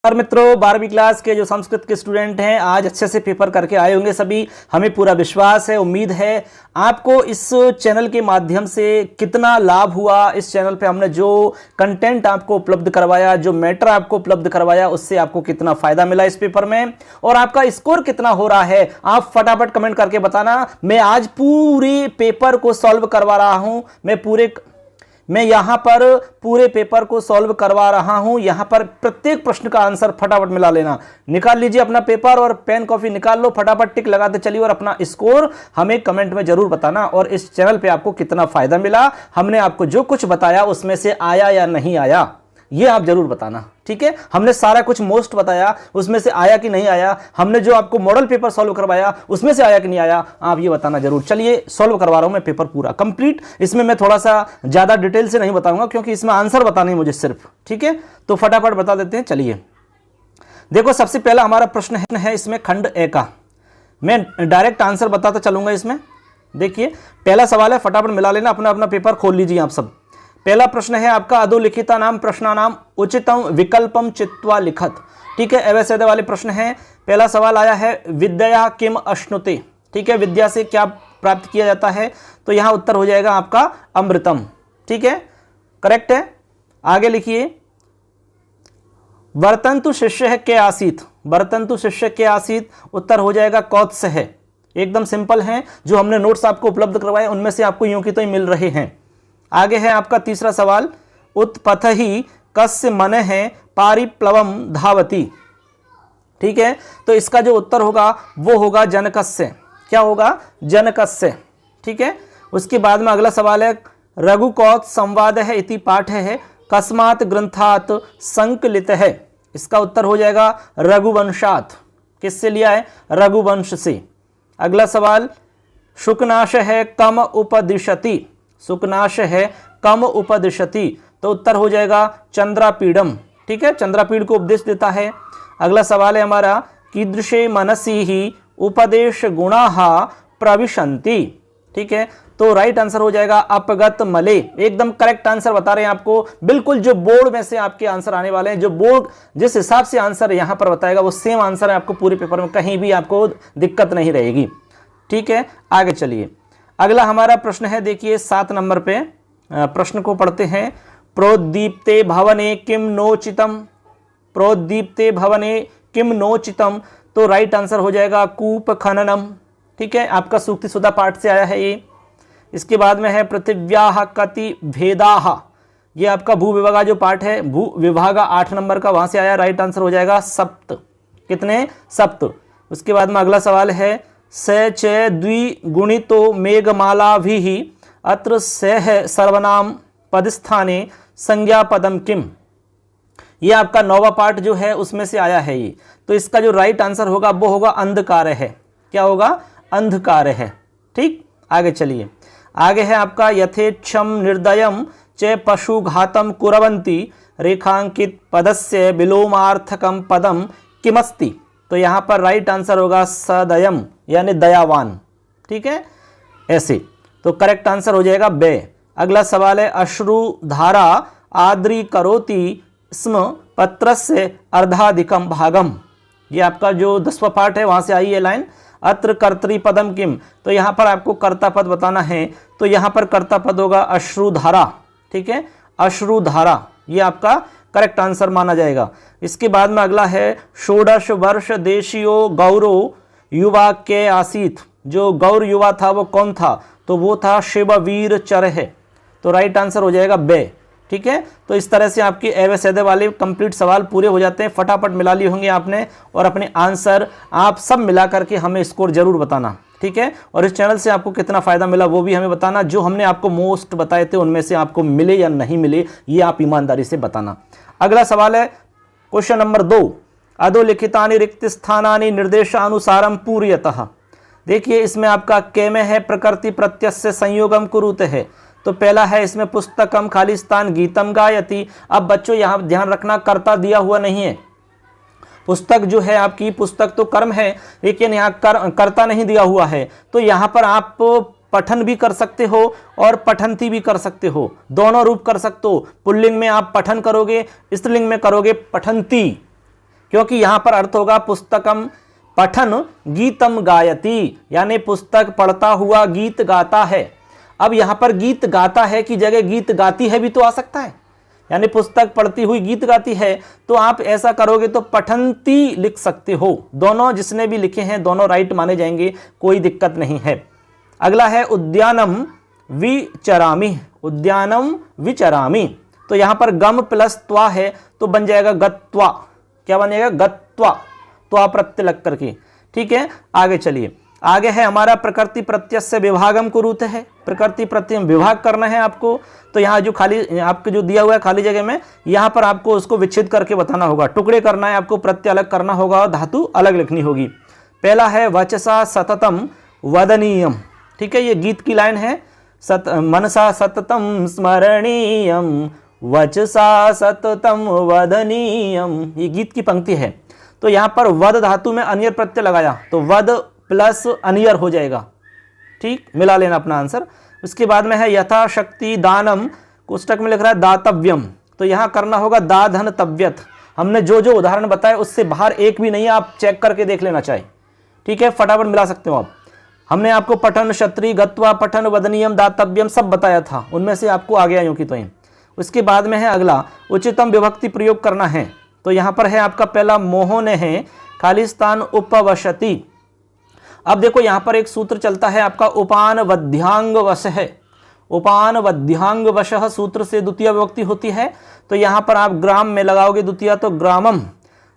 और मित्रों 12वीं क्लास के जो संस्कृत के स्टूडेंट हैं आज अच्छे से पेपर करके आए होंगे सभी। हमें पूरा विश्वास है, उम्मीद है आपको इस चैनल के माध्यम से कितना लाभ हुआ। इस चैनल पे हमने जो कंटेंट आपको उपलब्ध करवाया, जो मैटर आपको उपलब्ध करवाया, उससे आपको कितना फायदा मिला इस पेपर में और आपका स्कोर कितना हो रहा है, आप फटाफट कमेंट करके बताना। मैं आज पूरे पेपर को सॉल्व करवा रहा हूं। मैं यहां पर पूरे पेपर को सॉल्व करवा रहा हूं। यहां पर प्रत्येक प्रश्न का आंसर फटाफट मिला लेना। निकाल लीजिए अपना पेपर और पेन कॉपी निकाल लो, फटाफट टिक लगाते चलिए और अपना स्कोर हमें कमेंट में जरूर बताना। और इस चैनल पे आपको कितना फायदा मिला, हमने आपको जो कुछ बताया उसमें से आया या नहीं आया, ये आप जरूर बताना। ठीक है, हमने सारा कुछ मोस्ट बताया, उसमें से आया कि नहीं आया। हमने जो आपको मॉडल पेपर सॉल्व करवाया उसमें से आया कि नहीं आया, आप ये बताना जरूर। चलिए सॉल्व करवा रहा हूं मैं पेपर पूरा कंप्लीट। इसमें मैं थोड़ा सा ज्यादा डिटेल से नहीं बताऊंगा क्योंकि इसमें आंसर बताने मुझे सिर्फ। ठीक है, तो फटाफट बता देते हैं। चलिए देखो, सबसे पहला हमारा प्रश्न है इसमें खंड ए का। मैं डायरेक्ट आंसर बताता चलूंगा इसमें। देखिए पहला सवाल है, फटाफट मिला लेना, अपना अपना पेपर खोल लीजिए आप सब। पहला प्रश्न है आपका, अधोलिखिता नाम प्रश्नानाम उचितम विकल्पम चित्वा लिखत। ठीक है, अवैध वाले प्रश्न है। पहला सवाल आया है, विद्या किम अश्नुते। ठीक है, विद्या से क्या प्राप्त किया जाता है, तो यहां उत्तर हो जाएगा आपका अमृतम। ठीक है, करेक्ट है। आगे लिखिए, वर्तंतु शिष्य है के आसीत। वर्तंतु शिष्य के आसीत, उत्तर हो जाएगा कौत्स्य है। एकदम सिंपल है, जो हमने नोट्स आपको उपलब्ध करवाए उनमें से आपको यूं की तो ही मिल रहे हैं। आगे है आपका तीसरा सवाल, उत्पथ ही कस्य मन है पारिप्लवम धावती। ठीक है, तो इसका जो उत्तर होगा वो होगा जनकस्य। क्या होगा? जनकस्य। ठीक है, उसके बाद में अगला सवाल है, रघुकौत संवाद है इति पाठ है कस्मात ग्रंथात संकलित है। इसका उत्तर हो जाएगा रघुवंशात। किससे लिया है? रघुवंश से। अगला सवाल, शुकनाश है कम उपदिशति। सुकनाश है कम उपदिशति, तो उत्तर हो जाएगा चंद्रापीडम। ठीक है, चंद्रापीड को उपदेश देता है। अगला सवाल है हमारा, कीदृशे मनसी ही उपदेश गुणाः प्रविशन्ति। ठीक है, तो राइट आंसर हो जाएगा अपगत मले। एकदम करेक्ट आंसर बता रहे हैं आपको, बिल्कुल जो बोर्ड में से आपके आंसर आने वाले हैं, जो बोर्ड जिस हिसाब से आंसर यहां पर बताएगा वो सेम आंसर है आपको पूरे पेपर में, कहीं भी आपको दिक्कत नहीं रहेगी। ठीक है, आगे चलिए। अगला हमारा प्रश्न है, देखिए 7 नंबर पे प्रश्न को पढ़ते हैं। प्रोद्दीप्ते भवने किम नोचितम। प्रोद्दीप्ते भवने किम नोचितम, तो राइट आंसर हो जाएगा कूप खननम। ठीक है, आपका सूक्ति सुधा पाठ से आया है ये। इसके बाद में है पृथिव्याः कति भेदाः। ये आपका भू विभागा जो पाठ है, भू विभागा 8 नंबर का, वहां से आया। राइट आंसर हो जाएगा सप्त। कितने? सप्त। उसके बाद में अगला सवाल है, स च द्विगुणितो मेघमाला भी अत्र सह सर्वनाम पदस्थाने संज्ञा पदम किम। ये आपका 9वां पार्ट जो है उसमें से आया है ये। तो इसका जो राइट आंसर होगा वो होगा अंधकार है। क्या होगा? अंधकार है। ठीक, आगे चलिए। आगे है आपका, यथेच्छम निर्दयम च पशुघातम कुर्वन्ति रेखांकित पदस्य विलोमार्थकम पदम किमस्ति। तो यहां पर राइट आंसर होगा सदयम, यानी दयावान। ठीक है, ऐसे तो करेक्ट आंसर हो जाएगा बे। अगला सवाल है, अश्रुधारा आद्री करोति स्म पत्रस्य अर्धाधिकम भागम। ये आपका जो 10वां पार्ट है वहां से आई है लाइन, अत्र कर्तृपदम किम। तो यहां पर आपको कर्ता पद बताना है, तो यहां पर कर्ता पद होगा अश्रुधारा। ठीक है, अश्रुधारा ये आपका करेक्ट आंसर माना जाएगा। इसके बाद में अगला है, षोडश वर्ष देशियो गौरव युवा के आसीत। जो गौर युवा था वो कौन था? तो वो था शिववीर चरह। तो राइट आंसर हो जाएगा बे। ठीक है, तो इस तरह से आपके एवं सैदे वाले कंप्लीट सवाल पूरे हो जाते हैं। फटाफट मिला लिए होंगे आपने और अपने आंसर आप सब मिला करके हमें स्कोर जरूर बताना। ठीक है, और इस चैनल से आपको कितना फायदा मिला वो भी हमें बताना। जो हमने आपको मोस्ट बताए थे उनमें से आपको मिले या नहीं मिले ये आप ईमानदारी से बताना। अगला सवाल है, क्वेश्चन नंबर 2, अधोलिखितानि रिक्त स्थानानि निर्देशानुसारम पूर्यतः। देखिए इसमें आपका के में है प्रकृति प्रत्यस्य संयोगम कुरुते है। तो पहला है इसमें पुस्तकम खाली स्थान गीतम गायति। अब बच्चों यहां ध्यान रखना, कर्ता दिया हुआ नहीं है। पुस्तक जो है आपकी, पुस्तक तो कर्म है लेकिन यहाँ कर्ता नहीं दिया हुआ है। तो यहाँ पर आप पठन भी कर सकते हो और पठंती भी कर सकते हो, दोनों रूप कर सकते हो। पुल्लिंग में आप पठन करोगे, स्त्रीलिंग में करोगे पठंती। क्योंकि यहां पर अर्थ होगा पुस्तकम पठन गीतम गायती, यानी पुस्तक पढ़ता हुआ गीत गाता है। अब यहां पर गीत गाता है की जगह गीत गाती है भी तो आ सकता है, यानी पुस्तक पढ़ती हुई गीत गाती है, तो आप ऐसा करोगे तो पठंती लिख सकते हो। दोनों जिसने भी लिखे हैं दोनों राइट माने जाएंगे, कोई दिक्कत नहीं है। अगला है उद्यानम विचरामि, उद्यानम विचरामि, तो यहां पर गम प्लस त्वा है तो बन जाएगा गत्वा। क्या बनेगा? गत्वा, त्वा प्रत्यय लग करके। ठीक है, आगे चलिए। आगे है हमारा प्रकृति प्रत्यय विभागम कुरुते है, प्रकृति प्रत्यय विभाग करना है आपको। तो यहाँ जो खाली आपको जो दिया हुआ है खाली जगह में, यहाँ पर आपको उसको विच्छेद करके बताना होगा, टुकड़े करना है आपको, प्रत्यय अलग करना होगा और धातु अलग लिखनी होगी। पहला है वचसा सततम वदनीयम। ठीक है, ये गीत की लाइन है, मनसा सततम स्मरणीयम वचसा सततम वदनीयम, ये गीत की पंक्ति है। तो यहाँ पर वद धातु में अनियर प्रत्यय लगाया तो वद प्लस अनियर हो जाएगा। ठीक, मिला लेना अपना आंसर। उसके बाद में है यथाशक्ति दानम, कोष्टक में लिख रहा है दातव्यम, तो यहाँ करना होगा दा धन तव्यत। हमने जो जो उदाहरण बताए उससे बाहर एक भी नहीं है, आप चेक करके देख लेना चाहिए। ठीक है, फटाफट मिला सकते हो आप। हमने आपको पठन क्षत्रि गत्वा पठन वदनीयम दातव्यम सब बताया था, उनमें से आपको आ गया यूं कि तो ही। उसके बाद में है अगला उच्चतम विभक्ति प्रयोग करना है। तो यहाँ पर है आपका पहला मोहन है खालिस्तान उपवशति। अब देखो यहाँ पर एक सूत्र चलता है आपका उपान वध्यांग वश है, उपान वध्यांग वश सूत्र से द्वितीय विभक्ति होती है। तो यहाँ पर आप ग्राम में लगाओगे द्वितीय तो ग्रामम,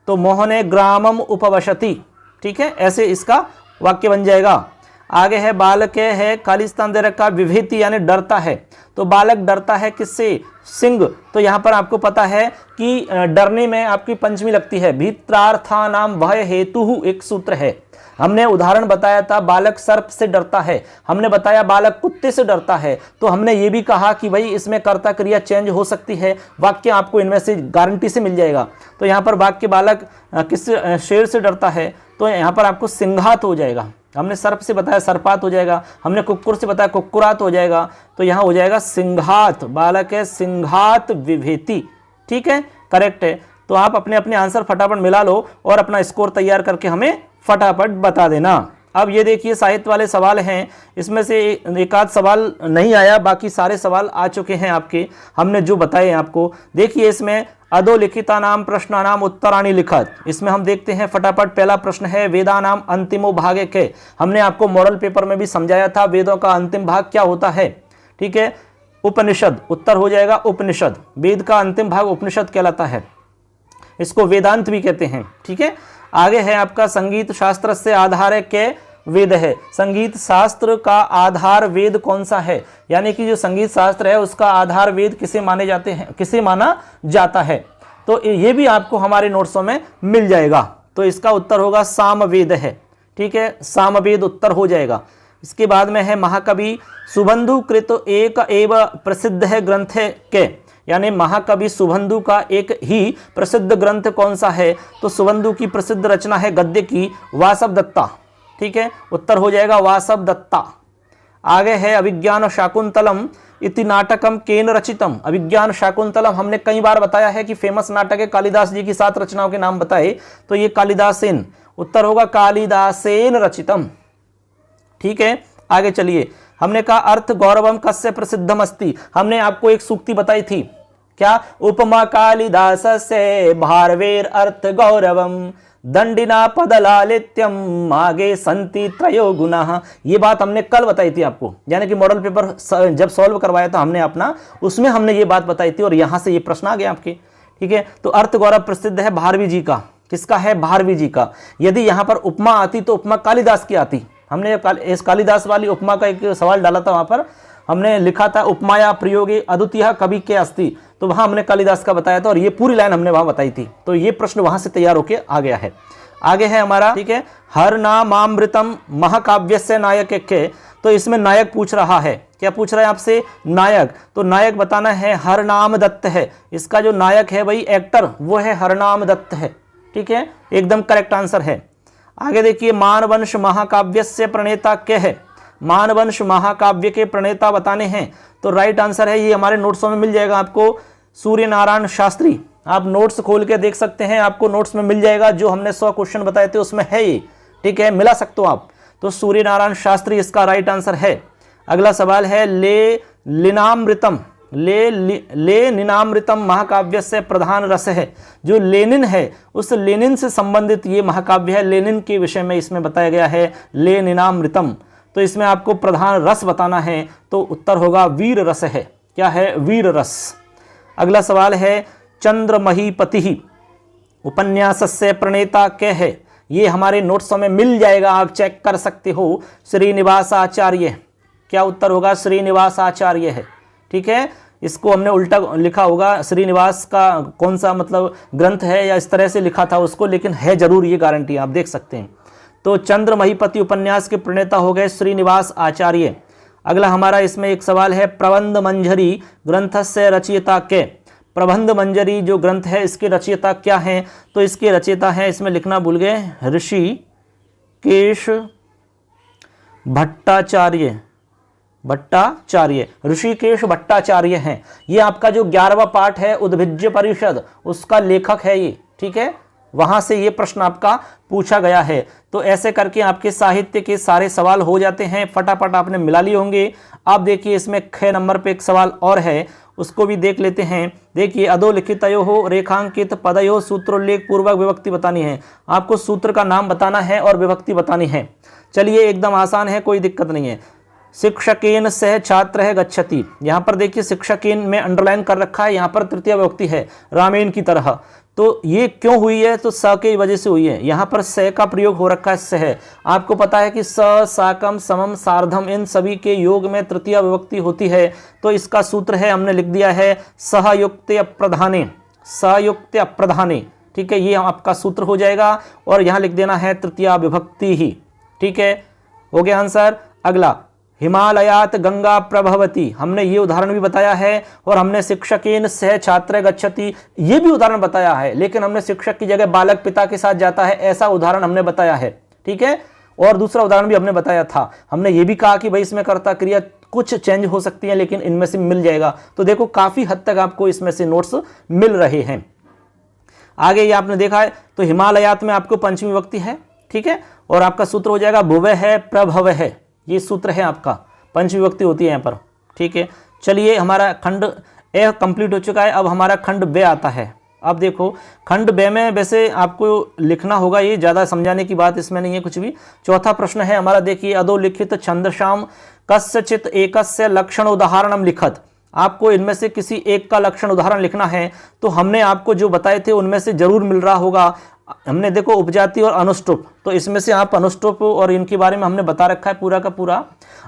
तो मोहने ग्रामम उपवशति। ठीक है, ऐसे इसका वाक्य बन जाएगा। आगे है बालक है खालिस्तान दे रखा विभेति यानी डरता है, तो बालक डरता है किससे? सिंह। तो यहाँ पर आपको पता है कि डरने में आपकी पंचमी लगती है। भीत्रार्था नाम भय हेतु एक सूत्र है, हमने उदाहरण बताया था बालक सर्प से डरता है, हमने बताया बालक कुत्ते से डरता है, तो हमने ये भी कहा कि भाई इसमें कर्ता क्रिया चेंज हो सकती है। वाक्य आपको इनमें से गारंटी से मिल जाएगा। तो यहाँ पर वाक्य बालक किस शेर से डरता है, तो यहाँ पर आपको सिंघात हो जाएगा। हमने सर्प से बताया सर्पात हो जाएगा, हमने कुक्कुर से बताया कुक्कुरात हो जाएगा, तो यहाँ हो जाएगा सिंघात। बालक है सिंघात विभेति। ठीक है, करेक्ट है। तो आप अपने अपने आंसर फटाफट मिला लो और अपना स्कोर तैयार करके हमें फटाफट बता देना। अब ये देखिए साहित्य वाले सवाल हैं, इसमें से एक आध सवाल नहीं आया, बाकी सारे सवाल आ चुके हैं आपके, हमने जो बताए आपको। देखिए इसमें अधोलिखिता नाम प्रश्नानाम उत्तराणी लिखत, इसमें हम देखते हैं फटाफट। पहला प्रश्न है वेदानाम अंतिमो भागे के, हमने आपको मॉडल पेपर में भी समझाया था वेदों का अंतिम भाग क्या होता है। ठीक है, उपनिषद उत्तर हो जाएगा उपनिषद, वेद का अंतिम भाग उपनिषद कहलाता है, इसको वेदांत भी कहते हैं। ठीक है, आगे है आपका संगीत शास्त्र से आधार के वेद है, संगीत शास्त्र का आधार वेद कौन सा है, यानी कि जो संगीत शास्त्र है उसका आधार वेद किसे माने जाते हैं, किसे माना जाता है। तो ये भी आपको हमारे नोट्सों में मिल जाएगा। तो इसका उत्तर होगा सामवेद है। ठीक है, सामवेद उत्तर हो जाएगा। इसके बाद में है महाकवि सुबंधु कृत एक एव प्रसिद्ध है ग्रंथ के, यानी महाकवि सुबंधु का एक ही प्रसिद्ध ग्रंथ कौन सा है, तो सुबंधु की प्रसिद्ध रचना है गद्य की वासव दत्ता। ठीक है, उत्तर हो जाएगा वासव दत्ता। आगे है अभिज्ञान शाकुंतलम इति नाटकम केन रचितम। अभिज्ञान शाकुंतलम हमने कई बार बताया है कि फेमस नाटक है, कालिदास जी की 7 रचनाओं के नाम बताए, तो ये कालिदासेन, उत्तर होगा कालिदासेन रचितम। ठीक है, आगे चलिए। हमने कहा अर्थ गौरवम कस्य प्रसिद्धम अस्ति, हमने आपको एक सूक्ति बताई थी, क्या? उपमा कालिदास से भारवेर अर्थ गौरवम दंडिना पदलालित्यम आगे संति त्रयो गुना। ये बात हमने कल बताई थी आपको, यानी कि मॉडल पेपर जब सॉल्व करवाया था हमने अपना, उसमें हमने ये बात बताई थी और यहां से ये प्रश्न आ गया आपके। ठीक है, तो अर्थ गौरव प्रसिद्ध है भारवी जी का। किसका है? भारवी जी का। यदि यहां पर उपमा आती तो उपमा कालिदास की आती। हमने इस कालिदास वाली उपमा का एक सवाल डाला था, वहां पर हमने लिखा था उपमाया प्रयोगे अद्वितीय कवि के अस्ति, तो वहां हमने कालिदास का बताया था और ये पूरी लाइन हमने वहां बताई थी। तो ये प्रश्न वहां से तैयार होके आ गया है। आगे है हमारा, ठीक है, हर नामामृतम महाकाव्य से नायक के, तो इसमें नायक पूछ रहा है। क्या पूछ रहा है आपसे? नायक। तो नायक बताना है हरनाम दत्त है, इसका जो नायक है भाई एक्टर वो है हरनाम दत्त है। ठीक है, एकदम करेक्ट आंसर है। आगे देखिए मानवंश महाकाव्य से प्रणेता क्या है? मानवंश महाकाव्य के प्रणेता बताने हैं, तो राइट आंसर है, ये हमारे नोट्सों में मिल जाएगा आपको, सूर्य नारायण शास्त्री। आप नोट्स खोल के देख सकते हैं, आपको नोट्स में मिल जाएगा, जो हमने 100 क्वेश्चन बताए थे उसमें है ये, ठीक है, मिला सकते हो आप। तो सूर्य नारायण शास्त्री इसका राइट आंसर है। अगला सवाल है लेनिनामृतम महाकाव्य से प्रधान रस है। जो लेनिन है उस लेनिन से संबंधित ये महाकाव्य है, लेनिन के विषय में इसमें बताया गया है लेनिनामृतम। तो इसमें आपको प्रधान रस बताना है, तो उत्तर होगा वीर रस है। क्या है? वीर रस। अगला सवाल है चंद्रमहीपति उपन्यासस्य प्रणेता क्या है? ये हमारे नोट्सों में मिल जाएगा, आप चेक कर सकते हो, श्रीनिवास आचार्य। क्या उत्तर होगा? श्रीनिवास आचार्य है, ठीक है। इसको हमने उल्टा लिखा होगा, श्रीनिवास का कौन सा मतलब ग्रंथ है या इस तरह से लिखा था उसको, लेकिन है जरूर, ये गारंटी आप देख सकते हैं। तो चंद्रमहीपति उपन्यास के प्रणेता हो गए श्रीनिवास आचार्य। अगला हमारा इसमें एक सवाल है प्रबंध मंजरी ग्रंथस्य रचयिता के। प्रबंध मंजरी जो ग्रंथ है इसके रचयिता क्या हैं? तो इसके रचयिता हैं, इसमें लिखना भूल गए, ऋषिकेश भट्टाचार्य। ऋषिकेश भट्टाचार्य हैं। ये आपका जो 11वां पाठ है उद्भिज्य परिषद, उसका लेखक है ये, ठीक है। वहां से ये प्रश्न आपका पूछा गया है। तो ऐसे करके आपके साहित्य के सारे सवाल हो जाते हैं, फटाफट आपने मिला लिए होंगे। आप देखिए इसमें 6 नंबर पे एक सवाल और है, उसको भी देख लेते हैं। देखिए अधोलिखितयो हो रेखांकित पदयो सूत्रोल्लेख पूर्वक विभक्ति बतानी है। आपको सूत्र का नाम बताना है और विभक्ति बतानी है। चलिए एकदम आसान है, कोई दिक्कत नहीं है। शिक्षकेन सह छात्र है गच्छति। यहाँ पर देखिए शिक्षकेन में अंडरलाइन कर रखा है, यहाँ पर तृतीय विभक्ति है रामेन की तरह। तो ये क्यों हुई है? तो स की वजह से हुई है। यहाँ पर स का प्रयोग हो रखा है, सह। आपको पता है कि स, साकम, समम, सार्धम, इन सभी के योग में तृतीय विभक्ति होती है। तो इसका सूत्र है, हमने लिख दिया है सहयुक्त अप्रधाने, सहयुक्त अप्रधाने, ठीक है। ये आपका सूत्र हो जाएगा और यहाँ लिख देना है तृतीय विभक्ति ही, ठीक है। हो गया आंसर। अगला हिमालयात गंगा प्रभवती, हमने ये उदाहरण भी बताया है और हमने शिक्षकेन सह छात्र गच्छति ये भी उदाहरण बताया है, लेकिन हमने शिक्षक की जगह बालक पिता के साथ जाता है ऐसा उदाहरण हमने बताया है, ठीक है। और दूसरा उदाहरण भी हमने बताया था, हमने ये भी कहा कि भाई इसमें कर्ता क्रिया कुछ चेंज हो सकती है लेकिन इनमें से मिल जाएगा। तो देखो काफी हद तक आपको इसमें से नोट्स मिल रहे हैं। आगे ये आपने देखा है, तो हिमालयात में आपको पंचमी विभक्ति है, ठीक है। और आपका सूत्र हो जाएगा भुव है प्रभव है, ये सूत्र है आपका, पंचमी विभक्ति होती है यहाँ पर, ठीक है। चलिए हमारा खंड ए कंप्लीट हो चुका है, अब हमारा खंड बे आता है। अब देखो खंड बे में वैसे आपको लिखना होगा, ये ज़्यादा समझाने की बात इसमें नहीं है कुछ भी। चौथा प्रश्न है हमारा, देखिए अधोलिखित छंदसाम कस्यचित एकस्य लक्षण उदाहरणम लिखत। आपको इनमें से किसी एक का लक्षण उदाहरण लिखना है। तो हमने आपको जो बताए थे उनमें से जरूर मिल रहा होगा। हमने देखो उपजाति और अनुष्टुप, तो इसमें से आप अनुष्टुप और इनके बारे में हमने बता रखा है पूरा का पूरा।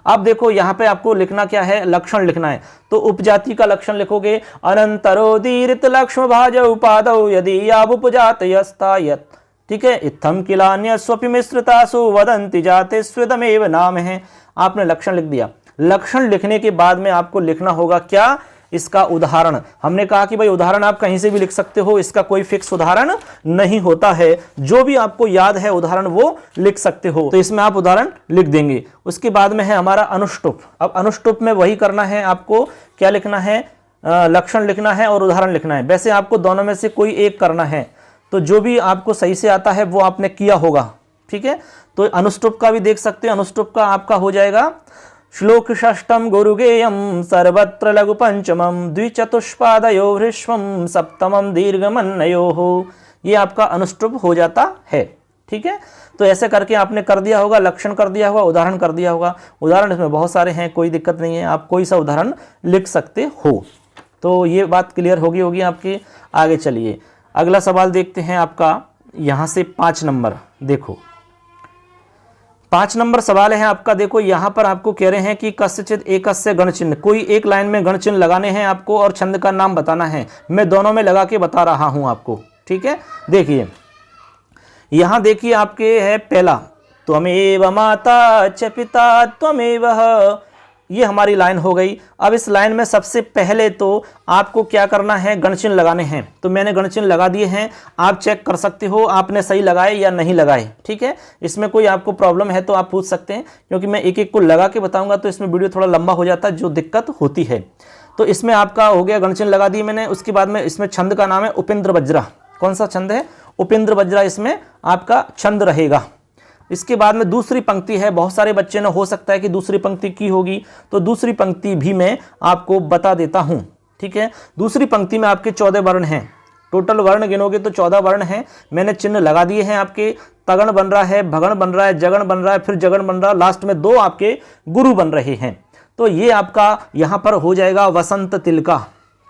अब देखो यहाँ पे आपको लिखना क्या है, लक्षण लिखना है। तो उपजाति का लक्षण लिखोगे अनंतरोदीरित लक्ष्म भाज उपादौ यदि याव उपजात यस्तायत, ठीक है। इत्थम किलान्य स्वपि मिश्रितासु वदन्ति जाते स्वेदमेव नाम है। आपने लक्षण लिख दिया। लक्षण लिखने के बाद में आपको लिखना होगा क्या, इसका उदाहरण। हमने कहा कि भाई उदाहरण आप कहीं से भी लिख सकते हो, इसका कोई फिक्स उदाहरण नहीं होता है, जो भी आपको याद है उदाहरण वो लिख सकते हो। तो इसमें आप उदाहरण लिख देंगे। उसके बाद में है हमारा अनुष्टुप। अब अनुष्टुप में वही करना है, आपको क्या लिखना है, लक्षण लिखना है और उदाहरण लिखना है। वैसे आपको दोनों में से कोई एक करना है, तो जो भी आपको सही से आता है वो आपने किया होगा, ठीक है। तो अनुष्टुप का भी देख सकते हैं। अनुष्टुप का आपका हो जाएगा श्लोक षष्ठम गुरुगेयम सर्वत्र लघु पंचमम द्विचतुष्पादयो हृष्वम सप्तमम दीर्घमन्नयो हो। ये आपका अनुष्टुप हो जाता है, ठीक है। तो ऐसे करके आपने कर दिया होगा, लक्षण कर दिया होगा, उदाहरण कर दिया होगा। उदाहरण इसमें बहुत सारे हैं, कोई दिक्कत नहीं है, आप कोई सा उदाहरण लिख सकते हो। तो ये बात क्लियर होगी आपकी। आगे चलिए अगला सवाल देखते हैं आपका, यहाँ से 5 नंबर। देखो 5 नंबर सवाल है आपका। देखो यहाँ पर आपको कह रहे हैं कि कस्यचित एकस्य गणचिन्ह, कोई एक लाइन में गणचिन्ह लगाने हैं आपको और छंद का नाम बताना है। मैं दोनों में लगा के बता रहा हूं आपको, ठीक है। देखिए यहाँ देखिए आपके है पहला, त्वमेव माता च पिता त्वमेव, ये हमारी लाइन हो गई। अब इस लाइन में सबसे पहले तो आपको क्या करना है, गणचिन्ह लगाने हैं। तो मैंने गणचिन्ह लगा दिए हैं, आप चेक कर सकते हो आपने सही लगाए या नहीं लगाए, ठीक है। इसमें कोई आपको प्रॉब्लम है तो आप पूछ सकते हैं, क्योंकि मैं एक एक को लगा के बताऊंगा तो इसमें वीडियो थोड़ा लंबा हो जाता है, जो दिक्कत होती है। तो इसमें आपका हो गया, गण चिन्ह लगा दिए मैंने। उसके बाद में इसमें छंद का नाम है उपेंद्र वज्रा। कौन सा छंद है? उपेंद्र वज्रा इसमें आपका छंद रहेगा। इसके बाद में दूसरी पंक्ति है, बहुत सारे बच्चे ने हो सकता है कि दूसरी पंक्ति की होगी, तो दूसरी पंक्ति भी मैं आपको बता देता हूं। ठीक है, दूसरी पंक्ति में आपके 14 वर्ण हैं, टोटल वर्ण गिनोगे तो 14 वर्ण हैं। मैंने चिन्ह लगा दिए हैं आपके, तगण बन रहा है, भगण बन रहा है, जगण बन रहा है, फिर जगण बन रहा है, लास्ट में 2 आपके गुरु बन रहे हैं। तो ये आपका यहां पर हो जाएगा वसंत तिलका।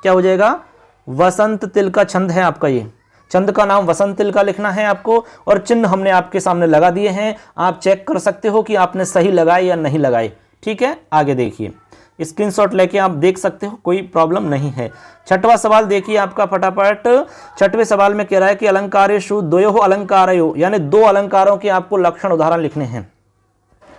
क्या हो जाएगा? वसंत तिलका छंद है आपका। ये छंद का नाम वसंत तिलका लिखना है आपको, और चिन्ह हमने आपके सामने लगा दिए हैं। आप चेक कर सकते हो कि आपने सही लगाए या नहीं लगाए। ठीक है, आगे देखिए, स्क्रीनशॉट लेके आप देख सकते हो, कोई प्रॉब्लम नहीं है। छठवां सवाल देखिए आपका फटाफट। छठवें सवाल में कह रहा है कि अलंकारेषु द्वयोः अलंकारयोः, यानी 2 अलंकारों के आपको लक्षण उदाहरण लिखने हैं।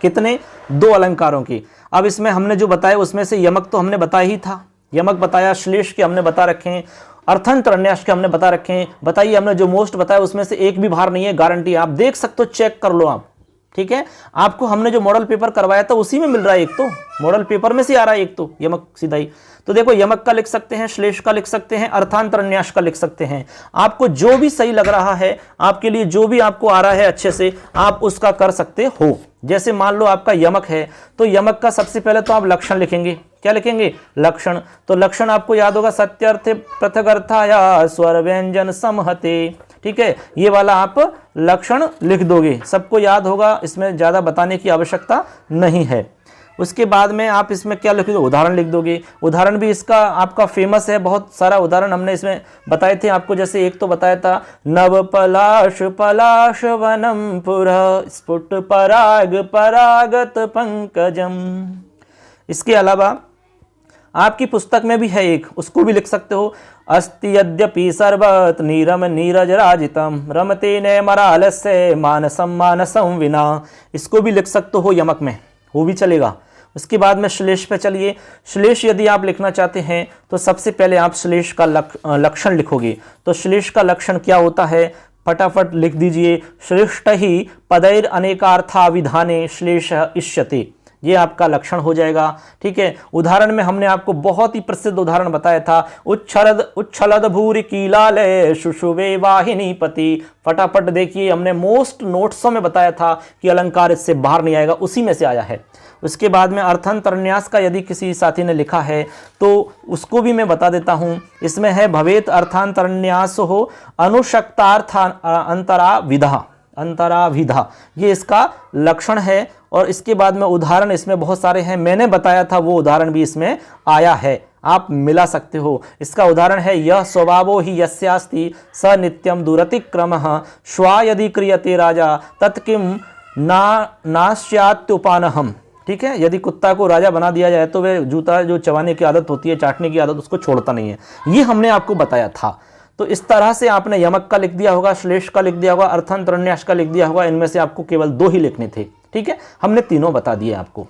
कितने? 2 अलंकारों की। अब इसमें हमने जो बताया उसमें से यमक तो हमने बताया ही था, यमक बताया, श्लेष के हमने बता रखे हैं, अर्थांत अन्यास के हमने बता रखे हैं। बताइए, हमने जो मोस्ट बताया उसमें से एक भी बाहर नहीं है, गारंटी। आप देख सकते हो, चेक कर लो आप। ठीक है, आपको हमने जो मॉडल पेपर करवाया था उसी में मिल रहा है, एक तो मॉडल पेपर में से आ रहा है, एक तो यमक सीधा ही। तो देखो, यमक का लिख सकते हैं, श्लेष का लिख सकते हैं, अर्थांतर अन्यास का लिख सकते हैं। आपको जो भी सही लग रहा है, आपके लिए जो भी आपको आ रहा है अच्छे से, आप उसका कर सकते हो। जैसे मान लो आपका यमक है, तो यमक का सबसे पहले तो आप लक्षण लिखेंगे। क्या लिखेंगे? लक्षण। तो लक्षण आपको याद होगा, सत्यर्थे पृथगर्थाया स्वर व्यंजन समहते। ठीक है, ये वाला आप लक्षण लिख दोगे, सबको याद होगा, इसमें ज्यादा बताने की आवश्यकता नहीं है। उसके बाद में आप इसमें क्या लिख दोगे? उदाहरण लिख दोगे। उदाहरण भी इसका आपका फेमस है, बहुत सारा उदाहरण हमने इसमें बताए थे आपको। जैसे एक तो बताया था, नव पलाश पलाश वनम पुरः स्फुट पराग परागत पंकजम। इसके अलावा आपकी पुस्तक में भी है एक, उसको भी लिख सकते हो। अस्ति यद्यपि सर्वत नीरम नीरज राजितम रमते नैमरालस्य मानसम मानसम विना। इसको भी लिख सकते हो यमक में, वो भी चलेगा। उसके बाद में श्लेष पे चलिए। श्लेष यदि आप लिखना चाहते हैं तो सबसे पहले आप श्लेष का लक्षण लिखोगे। तो श्लेष का लक्षण क्या होता है? फटाफट लिख दीजिए। श्रेष्ठ ही पदैर अनेकार्था विधाने श्लेष इष्यते, ये आपका लक्षण हो जाएगा। ठीक है, उदाहरण में हमने आपको बहुत ही प्रसिद्ध उदाहरण बताया था, उच्छलद भूरि कीलालय शुशुवे वाहिनी पति। फटाफट देखिए, हमने मोस्ट नोट्सों में बताया था कि अलंकार इससे बाहर नहीं आएगा, उसी में से आया है। उसके बाद में अर्थांतरन्यास का यदि किसी साथी ने लिखा है तो उसको भी मैं बता देता हूं। इसमें है भवेत अर्थांतरन्यास हो अनुशक्तार्थ अंतराविधा, अंतराविधा, ये इसका लक्षण है। और इसके बाद में उदाहरण इसमें बहुत सारे हैं, मैंने बताया था वो उदाहरण भी इसमें आया है, आप मिला सकते हो। इसका उदाहरण है, यह स्वभावो ही यस्यास्ति स नित्यम दुरतिक्रमः श्वा यदि क्रियते राजा तत्किम नास्यात्युपानहम्। ठीक है, यदि कुत्ता को राजा बना दिया जाए तो वह जूता जो चबाने की आदत होती है, चाटने की आदत, उसको छोड़ता नहीं है। ये हमने आपको बताया था। तो इस तरह से आपने यमक का लिख दिया होगा, श्लेष का लिख दिया होगा, अर्थांतरन्यास का लिख दिया होगा। इनमें से आपको केवल 2 ही लिखने थे। ठीक है, हमने तीनों बता दिए आपको।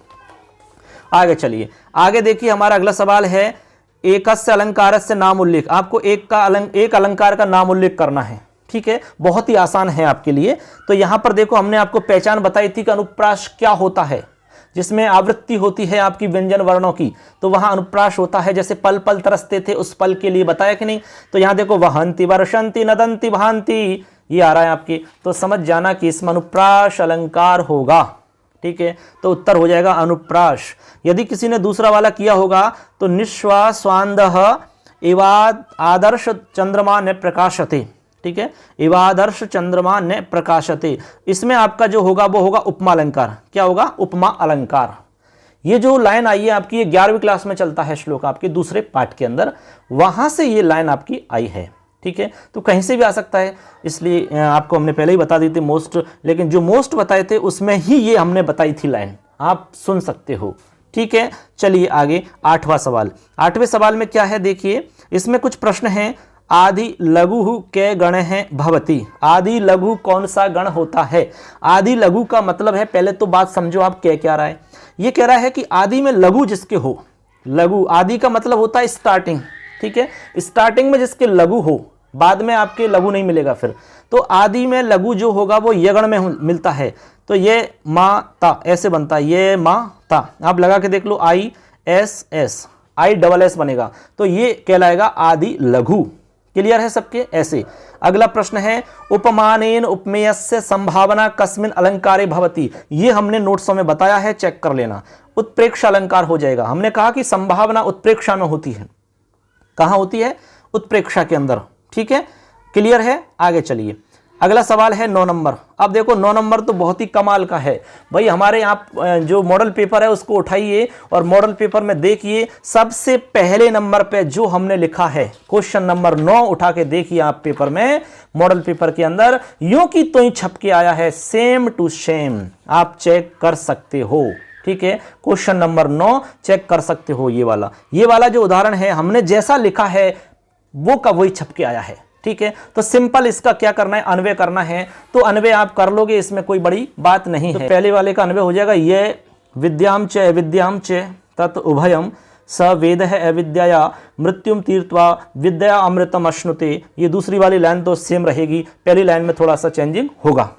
आगे चलिए, आगे देखिए, हमारा अगला सवाल है, एकस्य अलंकारस्य नाम उल्लेख। आपको एक अलंकार का नाम उल्लेख करना है। ठीक है, बहुत ही आसान है आपके लिए। तो यहां पर देखो, हमने आपको पहचान बताई थी कि अनुप्रास क्या होता है, जिसमें आवृत्ति होती है आपकी व्यंजन वर्णों की, तो वहां अनुप्रास होता है। जैसे पल पल तरसते थे, उस पल के लिए बताया कि नहीं? तो यहां देखो, वहंती वर्षंती नदंती भांति, ये आ रहा है आपके, तो समझ जाना कि इसमें अनुप्रास अलंकार होगा। ठीक है, तो उत्तर हो जाएगा अनुप्रास। यदि किसी ने दूसरा वाला किया होगा तो निश्वास्वांदः एवाद आदर्श चंद्रमा ने प्रकाशते। ठीक है, इवादर्श चंद्रमा ने प्रकाशते, इसमें आपका जो होगा वो होगा उपमा अलंकार। क्या होगा? उपमा अलंकार। ये जो लाइन आई है आपकी, ये 11वीं क्लास में चलता है श्लोक आपके दूसरे पाठ के अंदर, वहां से ये लाइन आपकी आई है। ठीक है, तो कहीं से भी आ सकता है, इसलिए आपको हमने पहले ही बता दी थी मोस्ट, लेकिन जो मोस्ट बताए थे उसमें ही ये हमने बताई थी लाइन, आप सुन सकते हो। ठीक है, चलिए आगे 8वां सवाल। 8वें सवाल में क्या है देखिए, इसमें कुछ प्रश्न हैं। आदि लघु के गण है भवती। आदि लघु कौन सा गण होता है? आदि लघु का मतलब है, पहले तो बात समझो आप क्या रहा है। ये कह रहा है कि आदि में लघु जिसके हो, लघु, आदि का मतलब होता है स्टार्टिंग। ठीक है, स्टार्टिंग में जिसके लघु हो, बाद में आपके लघु नहीं मिलेगा फिर। तो आदि में लघु जो होगा वो ये गण में मिलता है। तो ये माता ऐसे बनता है, ये माता। आप लगा के देख लो, ISS। ISS बनेगा, तो ये कहलाएगा आदि लघु। क्लियर है सबके? ऐसे अगला प्रश्न है उपमानेन उपमेयस्य संभावना कस्मिन अलंकारे भवति। ये हमने नोट्सों में बताया है, चेक कर लेना। उत्प्रेक्ष अलंकार हो जाएगा। हमने कहा कि संभावना उत्प्रेक्षा में होती है। कहां होती है? उत्प्रेक्षा के अंदर। ठीक है, क्लियर है? आगे चलिए, अगला सवाल है 9 नंबर। अब देखो 9 नंबर तो बहुत ही कमाल का है भाई। हमारे यहाँ जो मॉडल पेपर है उसको उठाइए और मॉडल पेपर में देखिए, सबसे पहले नंबर पे जो हमने लिखा है क्वेश्चन नंबर 9 उठा के देखिए आप पेपर में, मॉडल पेपर के अंदर यूं की तो ही छप के आया है, सेम टू सेम। आप चेक कर सकते हो। ठीक है, क्वेश्चन नंबर 9 चेक कर सकते हो। ये वाला जो उदाहरण है हमने जैसा लिखा है वो का वही छप के आया है। ठीक है, तो सिंपल इसका क्या करना है? अन्वय करना है। तो अन्वय आप कर लोगे, इसमें कोई बड़ी बात नहीं है। तो पहले वाले का अन्वय हो जाएगा ये विद्याम च तत् उभयम स वेद है अविद्या मृत्युम तीर्थवा विद्या अमृतम अश्नुते। ये दूसरी वाली लाइन तो सेम रहेगी, पहली लाइन में थोड़ा सा चेंजिंग होगा।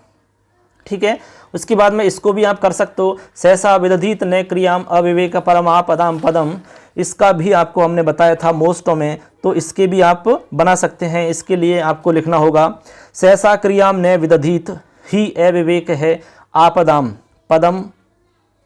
ठीक है, उसके बाद में इसको भी आप कर सकते हो, सहसा विदधित न क्रियाम अविवेक परमा पदाम पदम। इसका भी आपको हमने बताया था मोस्टों में, तो इसके भी आप बना सकते हैं। इसके लिए आपको लिखना होगा सहसा क्रियाम न विदधित ही अविवेक है आपदाम पदम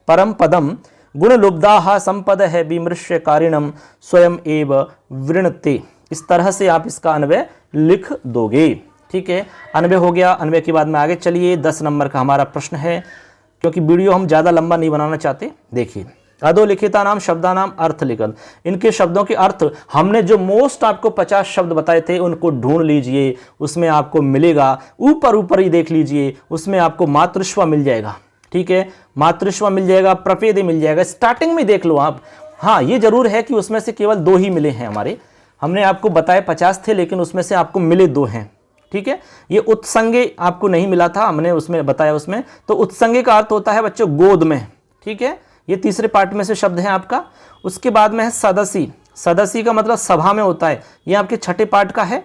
परम पदम गुण लुब्धा संपद है विमृश्य कारिणम स्वयं एव वृणते। इस तरह से आप इसका अन्वय लिख दोगे। ठीक है, अन्वय हो गया। अन्वय के बाद में आगे चलिए, 10 नंबर का हमारा प्रश्न है, क्योंकि वीडियो हम ज़्यादा लंबा नहीं बनाना चाहते। देखिए, अधोलिखिता नाम शब्दानाम अर्थ लिखन। इनके शब्दों के अर्थ हमने जो मोस्ट आपको 50 शब्द बताए थे उनको ढूंढ लीजिए, उसमें आपको मिलेगा। ऊपर ही देख लीजिए, उसमें आपको मातृश्व मिल जाएगा। ठीक है, मातृश्व मिल जाएगा, प्रपेदे मिल जाएगा। स्टार्टिंग में देख लो आप। हाँ, ये जरूर है कि उसमें से केवल 2 ही मिले हैं हमारे। हमने आपको बताए 50 थे, लेकिन उसमें से आपको मिले 2 हैं। ठीक है, ये उत्संगे आपको नहीं मिला था, हमने उसमें बताया उसमें। तो उत्संगे का अर्थ होता है बच्चों गोद में। ठीक है, ये तीसरे पार्ट में से शब्द है आपका। उसके बाद में है सदसी। सदसी का मतलब सभा में होता है, ये आपके छठे पार्ट का है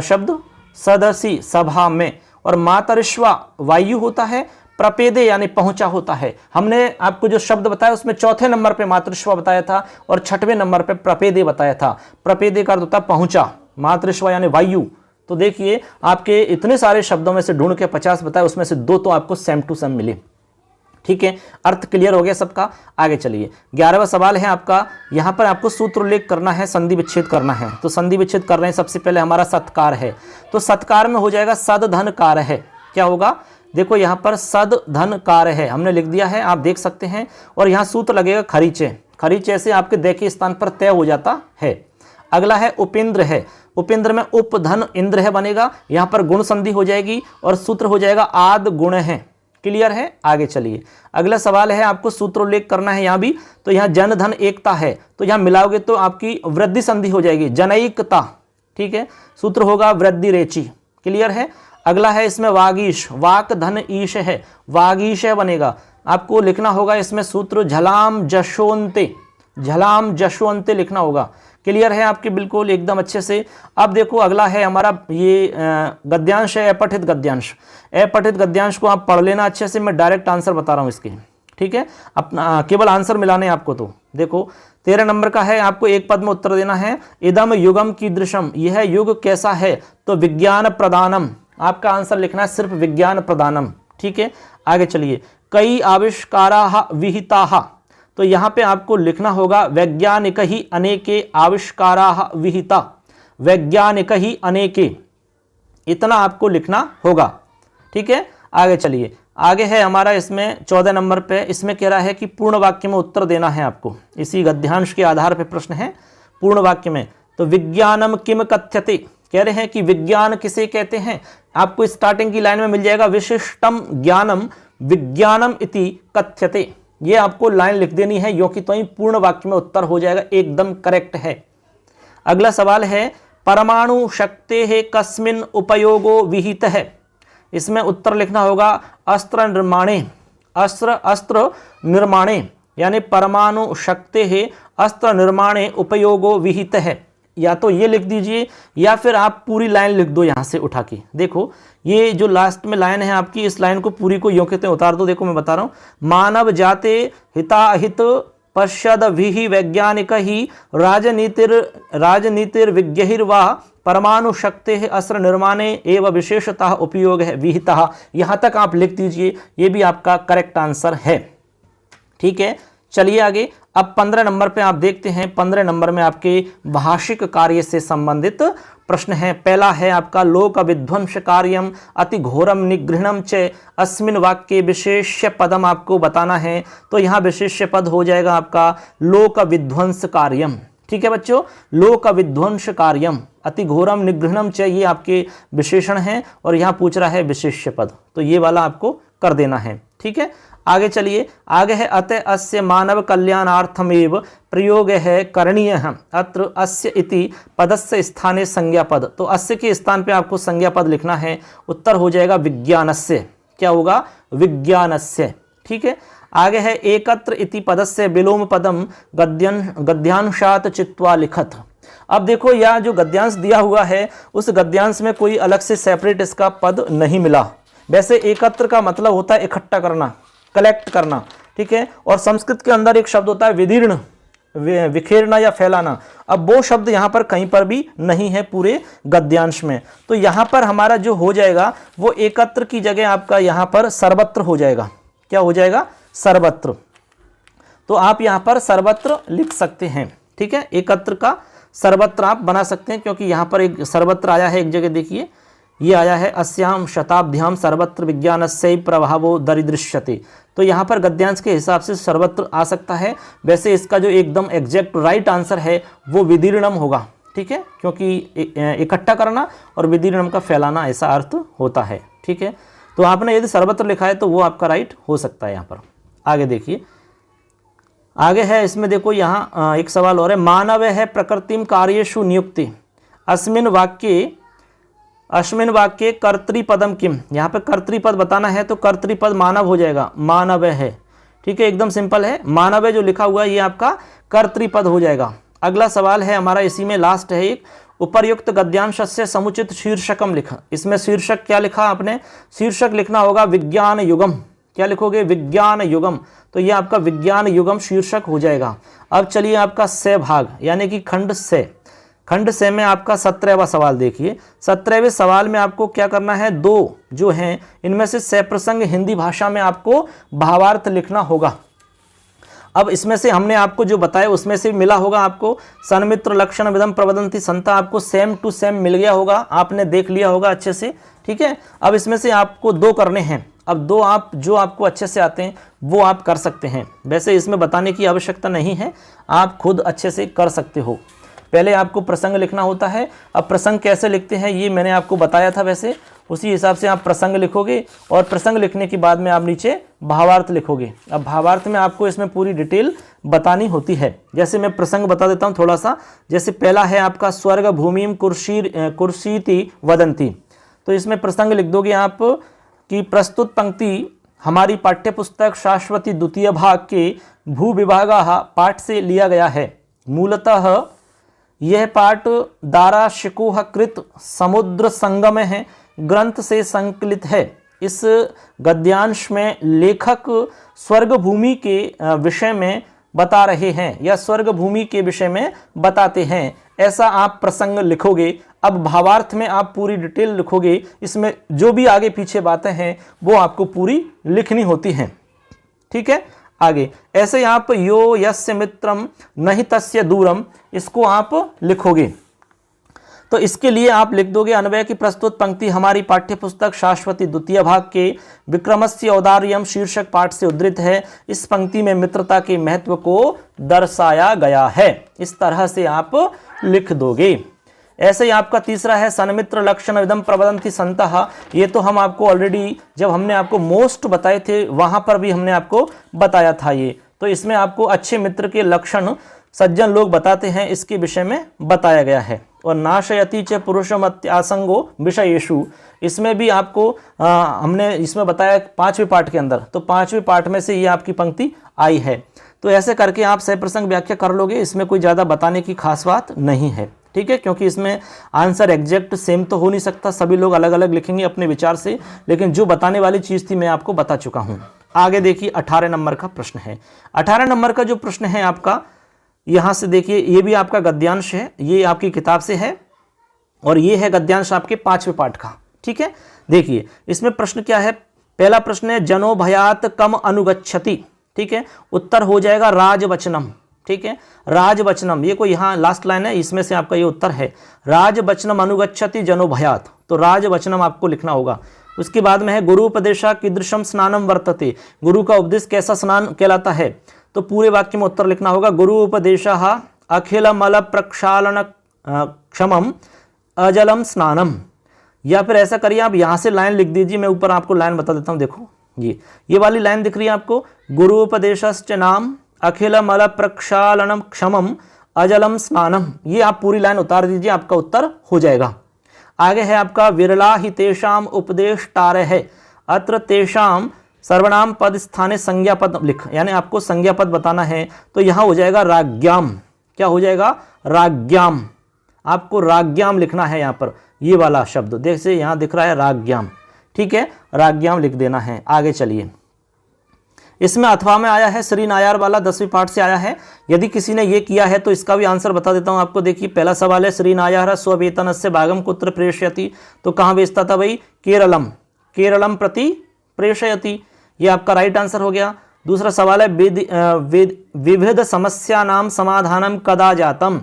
शब्द सदसी, सभा में। और मातरिश्वा वायु होता है, प्रपेदे यानी पहुंचा होता है। हमने आपको जो शब्द बताया उसमें चौथे नंबर पे मातृश्वा बताया था और छठवें नंबर पे प्रपेदे बताया था। प्रपेदे का अर्थ होता है पहुंचा, मातृश्वा यानी वायु। तो देखिए, आपके इतने सारे शब्दों में से ढूंढ के 50 बताए, उसमें से 2 तो आपको सेम टू सेम मिले। ठीक है, अर्थ क्लियर हो गया सबका। आगे चलिए, 11वां सवाल है आपका। यहां पर आपको सूत्र उल्लेख करना है, संधि विच्छेद करना है। तो संधि विच्छेद कर रहे हैं, सबसे पहले हमारा सत्कार है। तो सत्कार में हो जाएगा सद धन कार है। क्या होगा? देखो यहां पर सद धन कार है हमने लिख दिया है, आप देख सकते हैं। और यहां सूत्र लगेगा खरीचे। खरीचे से आपके दे के स्थान पर तय हो जाता है। अगला है उपेंद्र है। उपेंद्र में उप धन इंद्र है बनेगा, यहां पर गुण संधि हो जाएगी और सूत्र हो जाएगा आद गुण है। क्लियर है? आगे चलिए, अगला सवाल है, आपको सूत्र उल्लेख करना है यहां भी। तो यहां जन धन एकता है, तो यहां मिलाओगे तो आपकी वृद्धि संधि हो जाएगी, जनैकता। ठीक है, सूत्र होगा वृद्धि रेची। क्लियर है? अगला है इसमें वागीश, वाक धन ईश है, वागीश बनेगा। आपको लिखना होगा इसमें सूत्र झलाम जशोन्ते, झलाम जशोन्ते लिखना होगा। क्लियर है आपके? बिल्कुल एकदम अच्छे से। अब देखो अगला है हमारा ये गद्यांश है, अपठित गद्यांश। अपठित गद्यांश को आप पढ़ लेना अच्छे से, मैं डायरेक्ट आंसर बता रहा हूं इसके। ठीक है, अपना केवल आंसर मिलाने आपको। तो देखो 13 नंबर का है, आपको एक पद में उत्तर देना है। इदम युगम कीदृशम, यह युग कैसा है? तो विज्ञान प्रदानम। आपका आंसर लिखना है सिर्फ विज्ञान प्रदानम। ठीक है, आगे चलिए, कई आविष्काराः विहिताः। तो यहां पे आपको लिखना होगा वैज्ञानिक ही अनेके आविष्काराः विहिता, वैज्ञानिक ही अनेके, इतना आपको लिखना होगा। ठीक है, आगे चलिए, आगे है हमारा इसमें 14 नंबर पे। इसमें कह रहा है कि पूर्ण वाक्य में उत्तर देना है आपको, इसी गद्यांश के आधार पे प्रश्न है पूर्ण वाक्य में। तो विज्ञानम किम कथ्यते, कह रहे हैं कि विज्ञान किसे कहते हैं। आपको स्टार्टिंग की लाइन में मिल जाएगा विशिष्टम ज्ञानम विज्ञानम इति कथ्यते। ये आपको लाइन लिख देनी है, यो कि तो ही पूर्ण वाक्य में उत्तर हो जाएगा, एकदम करेक्ट है। अगला सवाल है, परमाणु शक्ति है कस्मिन उपयोगो विहित है। इसमें उत्तर लिखना होगा अस्त्र निर्माणे, अस्त्र निर्माणे, यानी परमाणु शक्ति है अस्त्र निर्माणे उपयोगो विहित है। या तो ये लिख दीजिए या फिर आप पूरी लाइन लिख दो यहां से उठा के। देखो ये जो लास्ट में लाइन है आपकी, इस लाइन को पूरी को यों कहते हैं उतार दो। देखो मैं बता रहा हूं, मानव जाते हिताहित पश्चादभिः वैज्ञानिकैः राजनीतिर्विज्ञैर्वा परमाणु शक्तेः अस्त्र निर्माणे एवं विशेषतः उपयोगः विहितः। यहाँ तक आप लिख दीजिए, ये भी आपका करेक्ट आंसर है। ठीक है, चलिए आगे। अब 15 नंबर पे आप देखते हैं, 15 नंबर में आपके भाषिक कार्य से संबंधित प्रश्न है। पहला है आपका लोक विध्वंस कार्यम अति घोरम निगृहणम च, अस्मिन वाक्य विशेष्य पदम आपको बताना है। तो यहाँ विशेष्य पद हो जाएगा आपका लोक विध्वंस कार्यम। ठीक है बच्चों, लोक विध्वंस कार्यम अति घोरम निगृहणम च, ये आपके विशेषण हैं और यहाँ पूछ रहा है विशेष्य पद, तो ये वाला आपको कर देना है। ठीक है, आगे चलिए। आगे है अतः अस्य मानव कल्याणार्थमेव प्रयोग है करणीय अत्र अस्य इति पदस्य स्थाने संज्ञा पद। तो अस्य के स्थान पे आपको संज्ञा पद लिखना है। उत्तर हो जाएगा विज्ञानस्य। क्या होगा? विज्ञानस्य। ठीक है, आगे है एकत्र इति पदस्य विलोम पदम गद्यांशात चित्वा लिखत। अब देखो यह जो गद्यांश दिया हुआ है उस गद्यांश में कोई अलग से सेपरेट इसका पद नहीं मिला। वैसे एकत्र का मतलब होता है इकट्ठा करना, कलेक्ट करना। ठीक है, और संस्कृत के अंदर एक शब्द होता है विदीर्ण, विखेरना या फैलाना। अब वो शब्द यहाँ पर कहीं पर भी नहीं है पूरे गद्यांश में। तो यहाँ पर हमारा जो हो जाएगा वो एकत्र की जगह आपका यहाँ पर सर्वत्र हो जाएगा। क्या हो जाएगा? सर्वत्र। तो आप यहाँ पर सर्वत्र लिख सकते हैं। ठीक है, एकत्र का सर्वत्र आप बना सकते हैं, क्योंकि यहाँ पर एक सर्वत्र आया है। एक जगह देखिए ये आया है अस्याम शताब्द्याम सर्वत्र विज्ञानस्य प्रभावो दरिदृश्यते। तो यहाँ पर गद्यांश के हिसाब से सर्वत्र आ सकता है। वैसे इसका जो एकदम एग्जैक्ट राइट आंसर है वो विदीर्णम होगा। ठीक है, क्योंकि इकट्ठा करना और विदीर्णम का फैलाना ऐसा अर्थ होता है। ठीक है, तो आपने यदि सर्वत्र लिखा है तो वो आपका राइट हो सकता है। यहाँ पर आगे देखिए, आगे है इसमें देखो यहाँ एक सवाल और है। मानव है प्रकृतिम कार्येषु नियुक्ति अस्मिन वाक्ये कर्तृपदम किम। यहाँ पे कर्तृपद बताना है तो कर्तृपद मानव हो जाएगा, मानव है। ठीक है, एकदम सिंपल है। मानव है जो लिखा हुआ है ये आपका कर्तृपद हो जाएगा। अगला सवाल है हमारा, इसी में लास्ट है एक, उपर्युक्त गद्यांश से समुचित शीर्षकम लिखा। इसमें शीर्षक क्या लिखा आपने? शीर्षक लिखना होगा विज्ञान युगम। क्या लिखोगे? विज्ञान युगम। तो ये आपका विज्ञान युगम शीर्षक हो जाएगा। अब चलिए आपका से भाग यानी कि खंड से। खंड से में आपका 17वां सवाल देखिए। 17वें सवाल में आपको क्या करना है? दो जो हैं इनमें से सप्रसंग हिंदी भाषा में आपको भावार्थ लिखना होगा। अब इसमें से हमने आपको जो बताया उसमें से मिला होगा आपको सन्मित्र लक्षण विदम प्रवदंती संता, आपको सेम टू सेम मिल गया होगा, आपने देख लिया होगा अच्छे से। ठीक है, अब इसमें से आपको दो करने हैं। अब दो आप जो आपको अच्छे से आते हैं वो आप कर सकते हैं। वैसे इसमें बताने की आवश्यकता नहीं है, आप खुद अच्छे से कर सकते हो। पहले आपको प्रसंग लिखना होता है। अब प्रसंग कैसे लिखते हैं ये मैंने आपको बताया था, वैसे उसी हिसाब से आप प्रसंग लिखोगे और प्रसंग लिखने के बाद में आप नीचे भावार्थ लिखोगे। अब भावार्थ में आपको इसमें पूरी डिटेल बतानी होती है। जैसे मैं प्रसंग बता देता हूँ थोड़ा सा। जैसे पहला है आपका स्वर्ग भूमिम कुर्सीति वदंती। तो इसमें प्रसंग लिख दोगे आप कि प्रस्तुत पंक्ति हमारी पाठ्यपुस्तक शाश्वती द्वितीय भाग के भू विभागा पाठ से लिया गया है। मूलतः यह पाठ दाराशिकुहकृत समुद्र संगम है ग्रंथ से संकलित है। इस गद्यांश में लेखक स्वर्ग भूमि के विषय में बता रहे हैं या स्वर्ग भूमि के विषय में बताते हैं, ऐसा आप प्रसंग लिखोगे। अब भावार्थ में आप पूरी डिटेल लिखोगे, इसमें जो भी आगे पीछे बातें हैं वो आपको पूरी लिखनी होती हैं। ठीक है, आगे ऐसे आप यो यस्य मित्रम नहीं तस्य दूरम, इसको आप लिखोगे। तो इसके लिए आप लिख दोगे अन्वय की प्रस्तुत पंक्ति हमारी पाठ्यपुस्तक शाश्वती द्वितीय भाग के विक्रमस्य औदार्यम शीर्षक पाठ से उद्धृत है। इस पंक्ति में मित्रता के महत्व को दर्शाया गया है। इस तरह से आप लिख दोगे। ऐसे ही आपका तीसरा है सन्मित्र लक्षण विदम प्रवदंती संतः। ये तो हम आपको ऑलरेडी जब हमने आपको मोस्ट बताए थे वहां पर भी हमने आपको बताया था ये। तो इसमें आपको अच्छे मित्र के लक्षण सज्जन लोग बताते हैं, इसके विषय में बताया गया है। और नाशयति च पुरुषमत्यासंगो विषयेषु, इसमें भी आपको हमने इसमें बताया 5वें पाठ के अंदर। तो 5वें पाठ में से ये आपकी पंक्ति आई है। तो ऐसे करके आप सप्रसंग व्याख्या कर लोगे। इसमें कोई ज़्यादा बताने की खास बात नहीं है। ठीक है, क्योंकि इसमें आंसर एग्जैक्ट सेम तो हो नहीं सकता, सभी लोग अलग अलग लिखेंगे अपने विचार से, लेकिन जो बताने वाली चीज़ थी मैं आपको बता चुका हूँ। आगे देखिए 18 नंबर का प्रश्न है। 18 नंबर का जो प्रश्न है आपका, यहां से देखिए, ये भी आपका गद्यांश है, ये आपकी किताब से है और ये है गद्यांश आपके 5वें पाठ का। ठीक है, देखिए इसमें प्रश्न क्या है। पहला प्रश्न है जनो भयात कम अनुगच्छति। ठीक है, उत्तर हो जाएगा राजवचनम। ठीक है, राजवचनम, ये कोई यहाँ लास्ट लाइन है, इसमें से आपका ये उत्तर है। राजवचनम अनुगच्छति जनो भयात, तो राजवचनम आपको लिखना होगा। उसके बाद में है गुरु उपदेशा कीदृशम स्नानम वर्तते, गुरु का उपदेश कैसा स्नान कहलाता है, तो पूरे वाक्य में उत्तर लिखना होगा। गुरु उपदेशः अखिल मल प्रक्षालन क्षमम अजलम स्नानम। या फिर ऐसा करिए, आप यहाँ से लाइन लिख दीजिए, मैं ऊपर आपको लाइन बता देता हूँ। देखो ये वाली लाइन दिख रही है आपको, गुरु उपदेशश्च नाम अखिल मल प्रक्षालनम क्षमम अजलम स्नानम, ये आप पूरी लाइन उतार दीजिए, आपका उत्तर हो जाएगा। आगे है आपका विरला ही तेषाम उपदेश टारे है, अत्र तेषाम सर्वनाम पद स्थाने संज्ञा पद लिख, यानी आपको संज्ञा पद बताना है, तो यहाँ हो जाएगा राज्ञाम। क्या हो जाएगा? राज्ञाम। आपको राज्ञाम लिखना है यहाँ पर, ये वाला शब्द जैसे यहाँ दिख रहा है राज्ञाम। ठीक है, राज्ञाम लिख देना है। आगे चलिए, इसमें अथवा में आया है श्री नायार वाला, 10वीं पाठ से आया है। यदि किसी ने ये किया है तो इसका भी आंसर बता देता हूं आपको। देखिए पहला सवाल है श्री नायार स्ववेतन से भागम कुत्र प्रेषयति, तो कहाँ भेजता था भाई? केरलम, केरलम प्रति प्रेषयति, ये आपका राइट आंसर हो गया। दूसरा सवाल है विविध समस्या नाम समाधानम कदा जातम,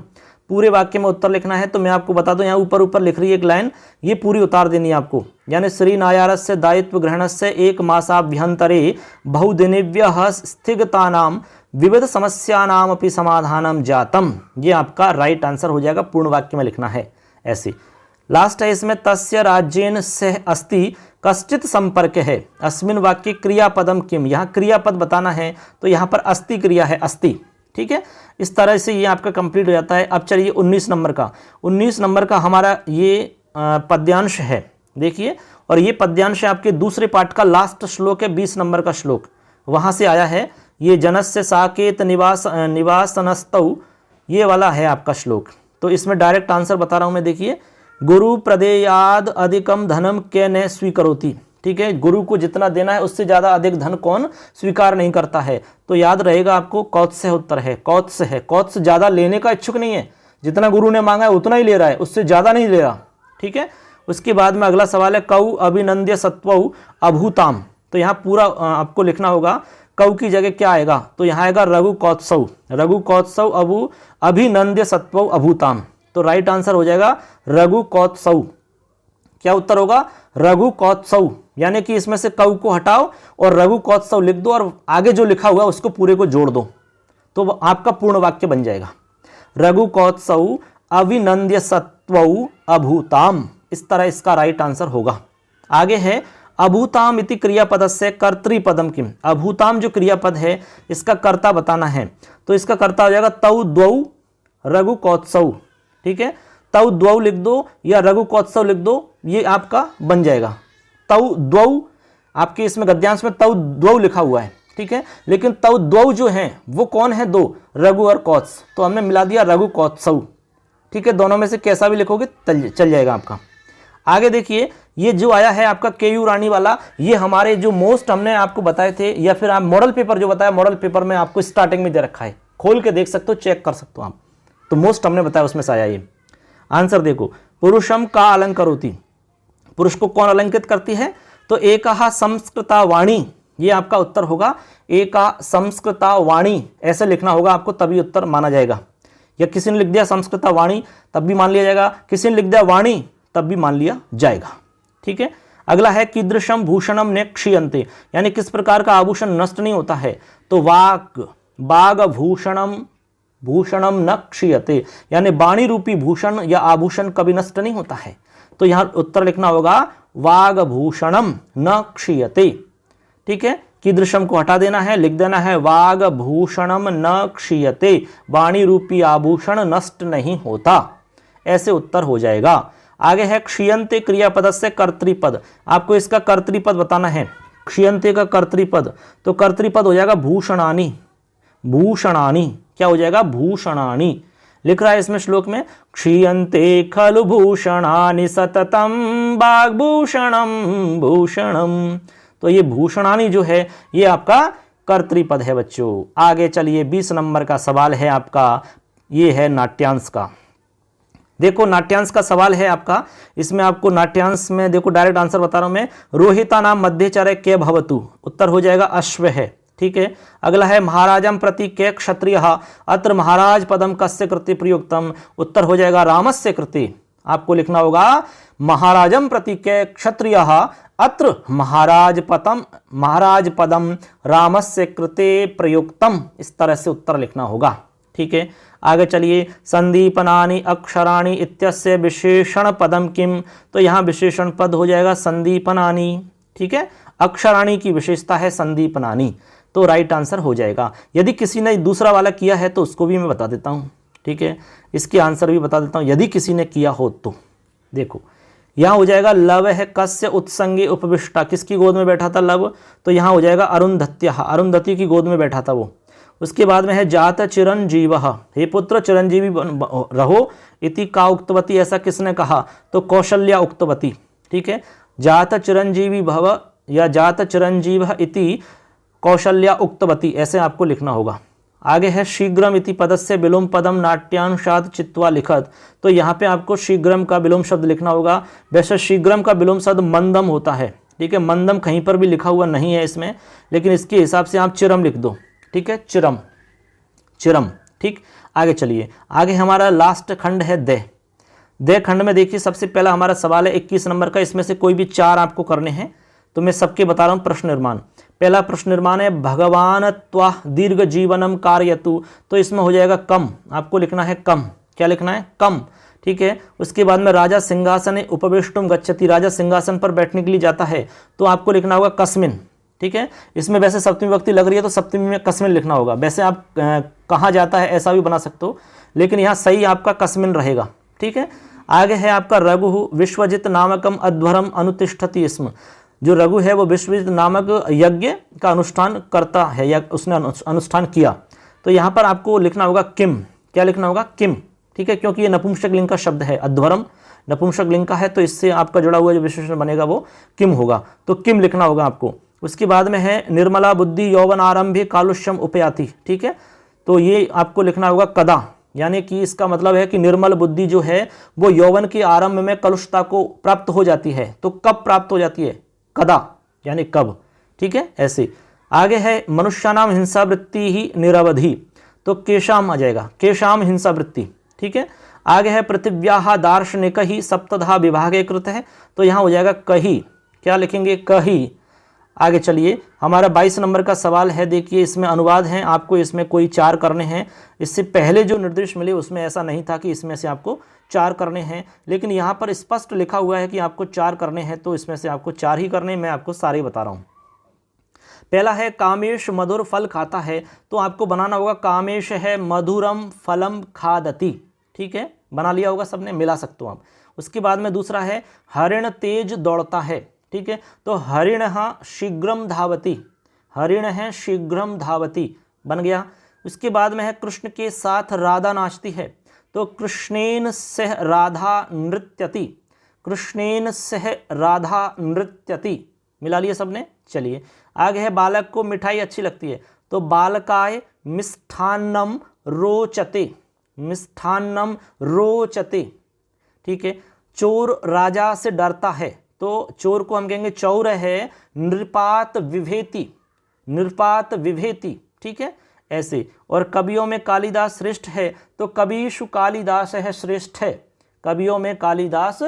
पूरे वाक्य में उत्तर लिखना है। तो मैं आपको बता दूं, यहाँ ऊपर ऊपर लिख रही है एक लाइन, ये पूरी उतार देनी है आपको। यानी श्री नायारस्य दायित्व ग्रहणस्य 1 मासाभ्यंतरे बहुदिनेभ्यः स्थिगतानाम विविध समस्यानाम अपि समाधानम जातम, ये आपका राइट आंसर हो जाएगा। पूर्ण वाक्य में लिखना है ऐसे। लास्ट है इसमें तस्य राज्येन सह अस्ति कश्चित संपर्क है, अस्मिन वाक्य क्रियापदम किम, यहाँ क्रियापद बताना है, तो यहाँ पर अस्ति क्रिया है, अस्ति। ठीक है, इस तरह से ये आपका कंप्लीट हो जाता है। अब चलिए 19 नंबर का, 19 नंबर का हमारा ये पद्यांश है, देखिए, और ये पद्यांश है आपके दूसरे पाठ का लास्ट श्लोक है, 20 नंबर का श्लोक, वहाँ से आया है। ये जनस्य साकेत निवासनस्तौ, ये वाला है आपका श्लोक। तो इसमें डायरेक्ट आंसर बता रहा हूँ मैं, देखिए, गुरु प्रदेयाद अधिकम धनम के न स्वीकरोति। ठीक है, गुरु को जितना देना है उससे ज़्यादा अधिक धन कौन स्वीकार नहीं करता है, तो याद रहेगा आपको कौत्स्य उत्तर है, कौत्स्य है। कौत्स्य ज़्यादा लेने का इच्छुक नहीं है, जितना गुरु ने मांगा है उतना ही ले रहा है, उससे ज़्यादा नहीं ले रहा। ठीक है, उसके बाद में अगला सवाल है कौ अभिनंद्य सत्वौ अभूताम, तो यहाँ पूरा आपको लिखना होगा। कौ की जगह क्या आएगा? तो यहाँ आएगा रघु कौत्सव, रघु कौत्सव अभिनंद्य सत्वौ अभूताम, तो राइट आंसर हो जाएगा रघु कौत्सव। क्या उत्तर होगा? रघु कौत्सव, यानी कि इसमें से कौ को हटाओ और रघु कौत्सव लिख दो और आगे जो लिखा हुआ है उसको पूरे को जोड़ दो, तो आपका पूर्ण वाक्य बन जाएगा। रघु कौत्सव अभिनंद्य सत्वौ अभूताम, इस तरह इसका राइट आंसर होगा। आगे है अभूताम इति क्रियापदस्य कर्तृपदम किम, अभूताम जो क्रियापद है इसका कर्ता बताना है, तो इसका कर्ता हो जाएगा तौ द्वौ रघु कौत्सव। ठीक है, तौ द्वौ लिख दो या रघु कौत्सव लिख दो, ये आपका बन जाएगा। तौ द्वौ, आपके इसमें गद्यांश में तौ द्वौ लिखा हुआ है, ठीक है, लेकिन तौ द्वौ जो हैं वो कौन है? दो, रघु और कौत्स, तो हमने मिला दिया रघु कौत्सव। ठीक है, दोनों में से कैसा भी लिखोगे चल जाएगा आपका। आगे देखिए, ये जो आया है आपका केयू रानी वाला, ये हमारे जो मोस्ट हमने आपको बताए थे, या फिर आप मॉडल पेपर जो बताया, मॉडल पेपर में आपको स्टार्टिंग में दे रखा है, खोल के देख सकते हो, चेक कर सकते हो आप, तो मोस्ट हमने बताया उसमें से आया ये आंसर। देखो, पुरुषम का अलंकरोति, पुरुष को कौन अलंकृत करती है? तो एका संस्कृता वाणी, ये आपका उत्तर होगा। एका संस्कृता वाणी ऐसे लिखना होगा आपको, तभी उत्तर माना जाएगा। या किसी ने लिख दिया संस्कृता वाणी तब भी मान लिया जाएगा, किसी ने लिख दिया वाणी तब भी मान लिया जाएगा। ठीक है, अगला है कीदृशम भूषणम न क्षीयन्ते, यानी किस प्रकार का आभूषण नष्ट नहीं होता है? तो बाग भूषणम भूषणम न क्षीयते, यानी वाणी रूपी भूषण या आभूषण कभी नष्ट नहीं होता है, तो यहां उत्तर लिखना होगा वाग भूषणम न क्षीयते। ठीक है, कीदृशम को हटा देना है, लिख देना है वाग भूषणम न क्षीयते, वाणी रूपी आभूषण नष्ट नहीं होता, ऐसे उत्तर हो जाएगा। आगे है क्षीयन्ते क्रियापद से कर्तृपद, आपको इसका कर्तृपद बताना है। क्षीयन्ते का कर्तृपद, तो कर्तृपद हो जाएगा भूषणानि, भूषणानि, क्या हो जाएगा? भूषणानि। लिख रहा है इसमें श्लोक में क्षीयन्ते खलु भूषणानि सततम बाग्भूषणम भूषणम, तो ये भूषणानी जो है ये आपका कर्तृपद है बच्चों। आगे चलिए 20 नंबर का सवाल है आपका, ये है नाट्यांश का। देखो नाट्यांश का सवाल है आपका, इसमें आपको नाट्यांश में देखो डायरेक्ट आंसर बता रहा हूं मैं। रोहिता नाम मध्यचर्य के भवतु, उत्तर हो जाएगा अश्व है, ठीक है। अगला है महाराजम प्रति के क्षत्रिय अत्र महाराज पदम कस्य कृते प्रयुक्तम, उत्तर हो जाएगा रामस्य कृते। आपको लिखना होगा महाराजम प्रति के क्षत्रिय अत्र महाराज पदम रामस्य कृते प्रयुक्तम, इस तरह से उत्तर लिखना होगा, ठीक है। आगे चलिए संदीपनानि अक्षराणि इत्यस्य विशेषण पदम किम, तो यहाँ विशेषण पद हो जाएगा संदीपनानि, ठीक है। अक्षराणि की विशेषता है संदीपनानि, तो राइट आंसर हो जाएगा। यदि किसी ने दूसरा वाला किया है तो उसको भी मैं बता देता हूँ, ठीक है। इसके आंसर भी बता देता हूँ यदि किसी ने किया हो तो। देखो यहाँ हो जाएगा लव है कस्य उत्संगे उपविष्टा, किसकी गोद में बैठा था लव, तो यहाँ हो जाएगा अरुंधत्या, अरुंधति की गोद में बैठा था वो। उसके बाद में है जात चिरंजीव, हे पुत्र चिरंजीवी रहो इति का उक्तवती, ऐसा किसने कहा, तो कौशल्या उक्तवती, ठीक है। जात चिरंजीवी भव या जात चिरंजीव इति कौशल्या उक्तवती, ऐसे आपको लिखना होगा। आगे है शीघ्रम इति पदस्य विलोम पदम नाट्यांशात् चित्वा लिखत, तो यहाँ पे आपको शीघ्रम का विलोम शब्द लिखना होगा। वैसे शीघ्रम का विलोम शब्द मंदम होता है, ठीक है। मंदम कहीं पर भी लिखा हुआ नहीं है इसमें, लेकिन इसके हिसाब से आप चिरम लिख दो, ठीक है, चिरम चिरम, ठीक। आगे चलिए, आगे हमारा लास्ट खंड है दे खंड में देखिए सबसे पहला हमारा सवाल है 21 नंबर का, इसमें से कोई भी 4 आपको करने हैं, तो मैं सबके बता रहा हूँ। प्रश्न निर्माण, पहला प्रश्न निर्माण है भगवान त्वा दीर्घ जीवनम कार्यतु, तो इसमें हो जाएगा कम, आपको लिखना है कम, क्या लिखना है कम, ठीक है। उसके बाद में राजा सिंहासन उपवेष्टुम गच्छति, राजा सिंहासन पर बैठने के लिए जाता है, तो आपको लिखना होगा कस्मिन, ठीक है। इसमें वैसे सप्तमी विभक्ति लग रही है तो सप्तमी में कस्मिन लिखना होगा, वैसे आप कहाँ जाता है ऐसा भी बना सकते हो, लेकिन यहाँ सही आपका कस्मिन रहेगा, ठीक है। आगे है आपका रघु विश्वजित नामकम अध्वरम अनुतिष्ठति स्म, जो रघु है वो विश्वजित नामक यज्ञ का अनुष्ठान करता है या उसने अनुष्ठान किया, तो यहाँ पर आपको लिखना होगा किम, क्या लिखना होगा किम, ठीक है, क्योंकि ये नपुंसक लिंग का शब्द है, अध्वरम नपुंसक लिंग का है, तो इससे आपका जुड़ा हुआ जो विशेषण बनेगा वो किम होगा, तो किम लिखना होगा आपको। उसके बाद में है निर्मला बुद्धि यौवन आरंभे कालुष्यम उपयाति, ठीक है, तो ये आपको लिखना होगा कदा, यानी कि इसका मतलब है कि निर्मल बुद्धि जो है वो यौवन के आरंभ में कलुषता को प्राप्त हो जाती है, तो कब प्राप्त हो जाती है, कदा यानी कब, ठीक है, ऐसे। आगे है मनुष्यानाम हिंसा वृत्ति ही निरवधि, तो केशाम आ जाएगा, केशाम हिंसा वृत्ति, ठीक है। आगे है पृथिव्याः दार्शनिक ही सप्तधा विभागे कृत है, तो यहाँ हो जाएगा कही, क्या लिखेंगे कही। आगे चलिए हमारा 22 नंबर का सवाल है, देखिए इसमें अनुवाद हैं, आपको इसमें कोई 4 करने हैं। इससे पहले जो निर्देश मिले उसमें ऐसा नहीं था कि इसमें से आपको 4 करने हैं, लेकिन यहाँ पर स्पष्ट लिखा हुआ है कि आपको 4 करने हैं, तो इसमें से आपको 4 ही करने, मैं आपको सारे बता रहा हूँ। पहला है कामेश मधुर फल खाता है, तो आपको बनाना होगा कामेश है मधुरम फलम खादति, ठीक है, बना लिया होगा सबने, मिला सकते हो आप। उसके बाद में दूसरा है हरिण तेज दौड़ता है, ठीक है, तो हरिण शीघ्रम धावती, हरिण है शीघ्रम धावती बन गया। उसके बाद में है कृष्ण के साथ राधा नाचती है, तो कृष्णेन सह राधा नृत्यति, कृष्णेन सह राधा नृत्यति, मिला लिया सबने। चलिए आगे है बालक को मिठाई अच्छी लगती है, तो बालकाय मिष्ठान्नम रोचते, मिष्ठान्नम रोचते, ठीक है। चोर राजा से डरता है, तो चोर को हम कहेंगे चौर है नृपात विभेति, नृपात विभेति, ठीक है, ऐसे। और कवियों में कालिदास श्रेष्ठ है, तो कविषु कालिदास है श्रेष्ठ है, कवियों में कालिदास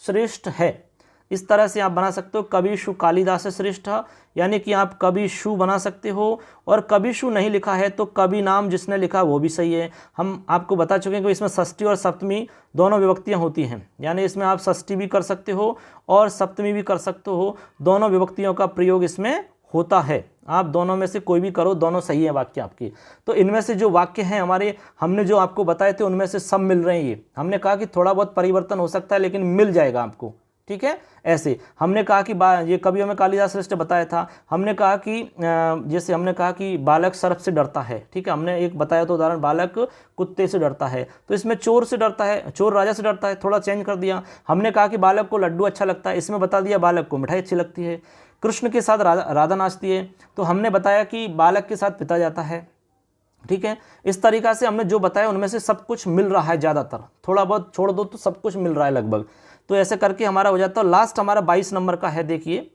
श्रेष्ठ है। इस तरह से आप बना सकते हो कविषु कालिदास श्रेष्ठ, यानी कि आप कविषु बना सकते हो। और कविषु नहीं लिखा है तो कवि नाम जिसने लिखा वो भी सही है। हम आपको बता चुके हैं कि इसमें षष्ठी और सप्तमी दोनों विभक्तियां होती हैं, यानी इसमें आप षष्ठी भी कर सकते हो और सप्तमी भी कर सकते हो, दोनों विभक्तियों का प्रयोग इसमें होता है। आप दोनों में से कोई भी करो, दोनों सही है वाक्य आपके। तो इनमें से जो वाक्य हैं हमारे, हमने जो आपको बताए थे उनमें से सब मिल रहे हैं। ये हमने कहा कि थोड़ा बहुत परिवर्तन हो सकता है लेकिन मिल जाएगा आपको, ठीक है। ऐसे हमने कहा कि ये कवियों में कालिदास श्रेष्ठ बताया था। हमने कहा कि जैसे हमने कहा कि बालक सर्प से डरता है, ठीक है, हमने एक बताया तो उदाहरण, बालक कुत्ते से डरता है, तो इसमें चोर से डरता है, चोर राजा से डरता है, थोड़ा चेंज कर दिया। हमने कहा कि बालक को लड्डू अच्छा लगता है, इसमें बता दिया बालक को मिठाई अच्छी लगती है। कृष्ण के साथ राधा नाचती है, तो हमने बताया कि बालक के साथ पिता जाता है, ठीक है। इस तरीका से हमने जो बताया उनमें से सब कुछ मिल रहा है, ज़्यादातर, थोड़ा बहुत छोड़ दो तो सब कुछ मिल रहा है लगभग। तो ऐसे करके हमारा हो जाता है। लास्ट हमारा 22 नंबर का है, देखिए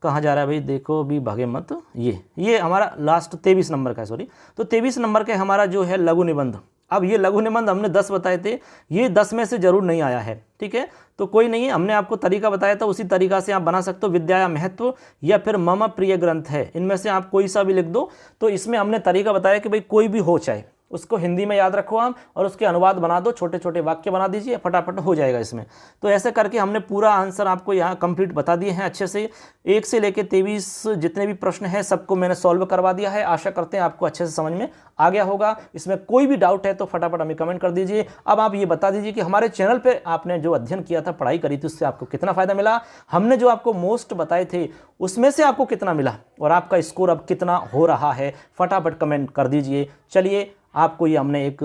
कहाँ जा रहा है भाई, देखो भी भागे मत, ये हमारा लास्ट 23 नंबर का है, सॉरी। तो 23 नंबर का हमारा जो है लघु निबंध। अब ये लघु निबंध हमने 10 बताए थे, ये 10 में से जरूर नहीं आया है, ठीक है। तो कोई नहीं है, हमने आपको तरीका बताया था, उसी तरीका से आप बना सकते हो। विद्या या महत्व या फिर मम प्रिय ग्रंथ है, इनमें से आप कोई सा भी लिख दो। तो इसमें हमने तरीका बताया कि भाई कोई भी हो, चाहे उसको हिंदी में याद रखो आप और उसके अनुवाद बना दो, छोटे छोटे वाक्य बना दीजिए, फटाफट हो जाएगा इसमें। तो ऐसे करके हमने पूरा आंसर आपको यहाँ कंप्लीट बता दिए हैं अच्छे से। 1 से लेकर 23 जितने भी प्रश्न हैं सबको मैंने सॉल्व करवा दिया है। आशा करते हैं आपको अच्छे से समझ में आ गया होगा। इसमें कोई भी डाउट है तो फटाफट हमें कमेंट कर दीजिए। अब आप ये बता दीजिए कि हमारे चैनल पर आपने जो अध्ययन किया था, पढ़ाई करी थी, उससे आपको कितना फ़ायदा मिला, हमने जो आपको मोस्ट बताए थे उसमें से आपको कितना मिला और आपका स्कोर अब कितना हो रहा है, फटाफट कमेंट कर दीजिए। चलिए, आपको ये हमने एक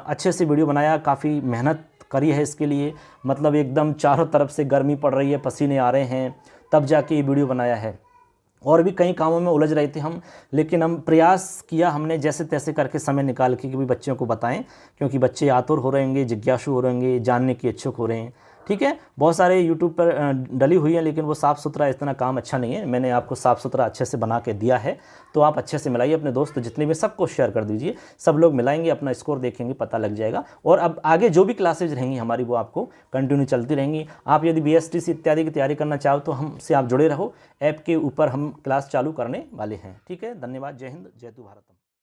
अच्छे से वीडियो बनाया, काफ़ी मेहनत करी है इसके लिए, मतलब एकदम चारों तरफ से गर्मी पड़ रही है, पसीने आ रहे हैं, तब जाके ये वीडियो बनाया है। और भी कई कामों में उलझ रहे थे हम, लेकिन हम प्रयास किया हमने जैसे तैसे करके समय निकाल के कि भी बच्चों को बताएं, क्योंकि बच्चे आतुर हो रहेंगे, जिज्ञासु हो रहेंगे, जानने के इच्छुक हो रहे हैं, ठीक है। बहुत सारे यूट्यूब पर डली हुई है, लेकिन वो साफ़ सुथरा इतना काम अच्छा नहीं है। मैंने आपको साफ़ सुथरा अच्छे से बना के दिया है, तो आप अच्छे से मिलाइए, अपने दोस्त जितने भी सबको शेयर कर दीजिए, सब लोग मिलाएंगे, अपना स्कोर देखेंगे, पता लग जाएगा। और अब आगे जो भी क्लासेज रहेंगी हमारी वो आपको कंटिन्यू चलती रहेंगी। आप यदि BSTC इत्यादि की तैयारी करना चाहो तो हमसे आप जुड़े रहो, ऐप के ऊपर हम क्लास चालू करने वाले हैं, ठीक है। धन्यवाद। जय हिंद, जय तू भारतम।